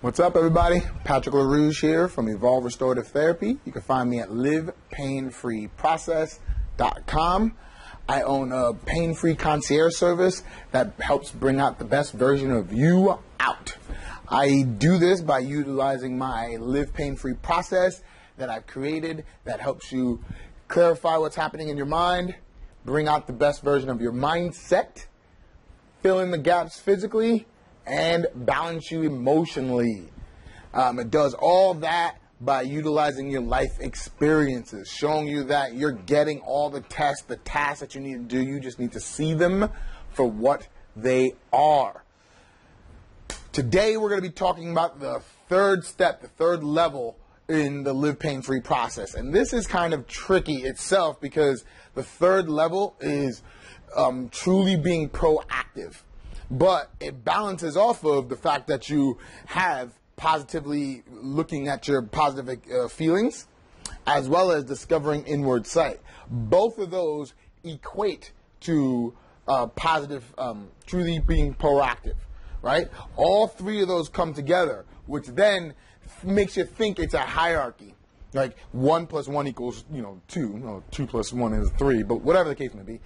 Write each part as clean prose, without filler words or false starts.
What's up, everybody? Patrick LaRouge here from Evolve Restorative Therapy. You can find me at livepainfreeprocess.com. I own a pain-free concierge service that helps bring out the best version of you out. I do this by utilizing my Live Pain-Free process that I've created that helps you clarify what's happening in your mind, bring out the best version of your mindset, fill in the gaps physically, and balance you emotionally. It does all that by utilizing your life experiences, showing you that you're getting all the tasks that you need to do. You just need to see them for what they are. Today we're going to be talking about the third step, the third level in the Live Pain-Free process. And this is kind of tricky itself because the third level is truly being proactive. But it balances off of the fact that you have positively looking at your positive feelings as well as discovering inward sight. Both of those equate to positive, truly being proactive, right? All three of those come together, which then makes you think it's a hierarchy. Like 1 + 1 equals, 2. 2 + 1 is 3, but whatever the case may be.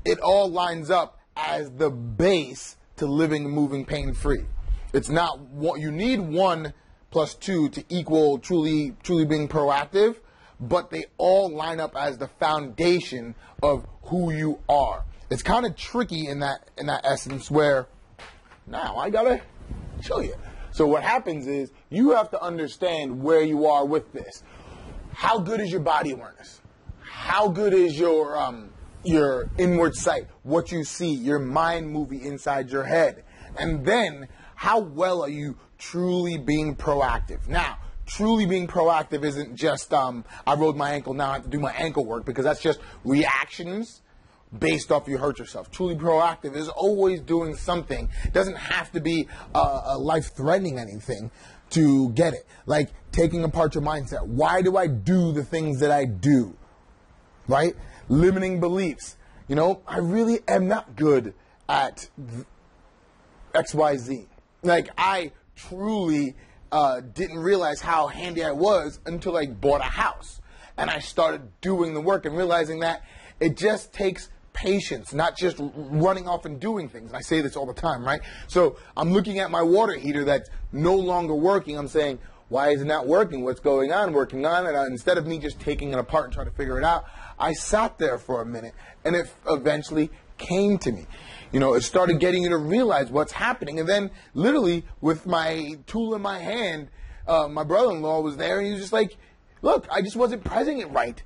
It all lines up as the base to living and moving pain-free. It's not what you need 1 + 2 to equal truly being proactive, but they all line up as the foundation of who you are. It's kind of tricky in that essence where now I gotta show you. So what happens is you have to understand where you are with this. How good is your body awareness? How good is your inward sight, what you see, your mind movie inside your head? And then, how well are you truly being proactive? Now, truly being proactive isn't just, I rolled my ankle, now I have to do my ankle work, because that's just reactions based off you hurt yourself. Truly proactive is always doing something. It doesn't have to be a life-threatening anything to get it. Like taking apart your mindset. Why do I do the things that I do? Right? Limiting beliefs. I really am not good at XYZ. Like, I truly didn't realize how handy I was until I bought a house. And I started doing the work and realizing that it just takes patience, not just running off and doing things. I say this all the time, right? So I'm looking at my water heater that's no longer working. I'm saying, why is it not working? What's going on? Working on it. Instead of me just taking it apart and trying to figure it out, I sat there for a minute, and it eventually came to me. It started getting you to realize what's happening. And then, literally, with my tool in my hand, my brother-in-law was there, and he was just like, look, I just wasn't pressing it right.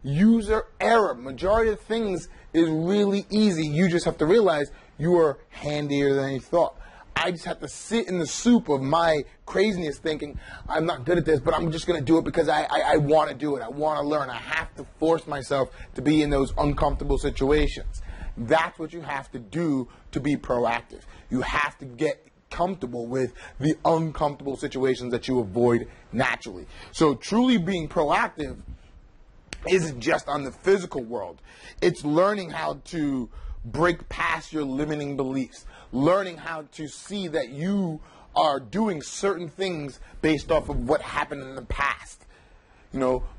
User error. Majority of things is really easy. You just have to realize you are handier than you thought. I just have to sit in the soup of my craziness thinking, I'm not good at this, but I'm just going to do it because I want to do it. I want to learn. I have to force myself to be in those uncomfortable situations. That's what you have to do to be proactive. You have to get comfortable with the uncomfortable situations that you avoid naturally. So truly being proactive isn't just on the physical world. It's learning how to break past your limiting beliefs, learning how to see that you are doing certain things based off of what happened in the past.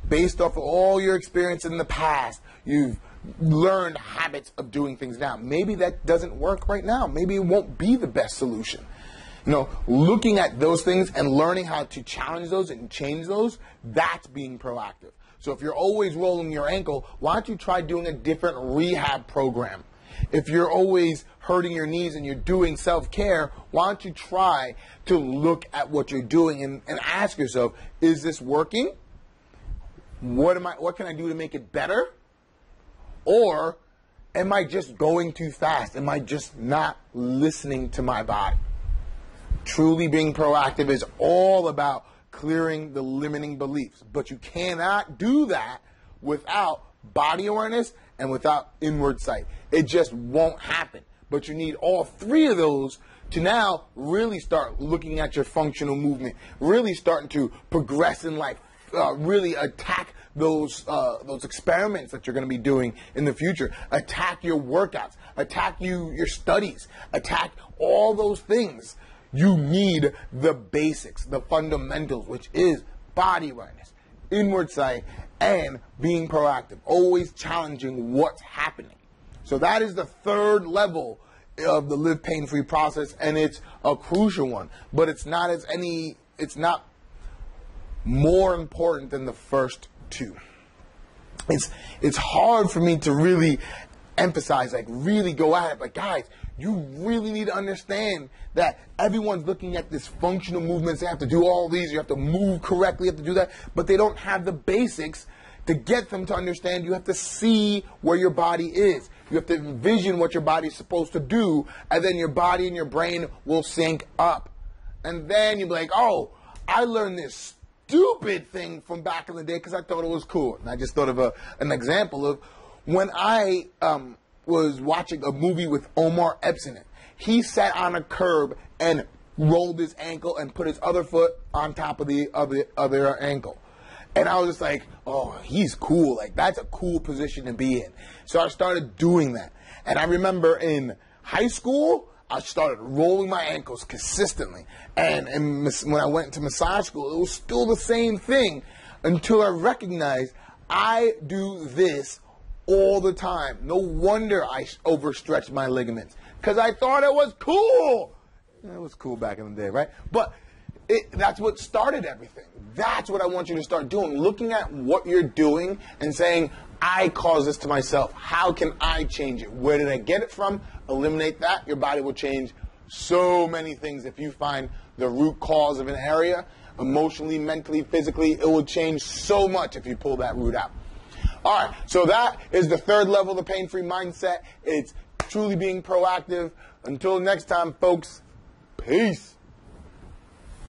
Based off of all your experience in the past, you've learned habits of doing things now. Maybe that doesn't work right now. Maybe it won't be the best solution. Looking at those things and learning how to challenge those and change those, that's being proactive. So if you're always rolling your ankle, why don't you try doing a different rehab program? If you're always hurting your knees and you're doing self-care, why don't you try to look at what you're doing and ask yourself, is this working? What can I do to make it better? Or am I just going too fast? Am I just not listening to my body? Truly being proactive is all about clearing the limiting beliefs. But you cannot do that without body awareness and without inward sight. It just won't happen. But you need all three of those to now really start looking at your functional movement, really starting to progress in life, really attack those experiments that you're going to be doing in the future, attack your workouts, attack your studies, attack all those things. you need the basics, the fundamentals, which is body awareness, inward sight, and being proactive, always challenging what's happening. So that is the third level of the live pain-free process, and it's a crucial one, but it's not more important than the first two. It's hard for me to really emphasize, like really go at it, but guys, you really need to understand that everyone's looking at this functional movements. They have to do all these, you have to move correctly, you have to do that, but they don't have the basics to get them to understand. You have to see where your body is. You have to envision what your body is supposed to do, and then your body and your brain will sync up. And then you'll be like, oh, I learned this stupid thing from back in the day because I thought it was cool. And I just thought of an example of when I was watching a movie with Omar Epps in it. He sat on a curb and rolled his ankle and put his other foot on top of the other ankle. And I was just like, oh, he's cool. Like, that's a cool position to be in. So I started doing that. And I remember in high school, I started rolling my ankles consistently. And when I went to massage school, it was still the same thing until I recognized I do this all the time. No wonder I overstretched my ligaments because I thought it was cool. It was cool back in the day, right? But that's what started everything. That's what I want you to start doing. Looking at what you're doing and saying, I caused this to myself. How can I change it? Where did I get it from? Eliminate that. Your body will change so many things. If you find the root cause of an area, emotionally, mentally, physically, it will change so much if you pull that root out. All right, so that is the third level of the pain-free mindset. It's truly being proactive. Until next time, folks, peace.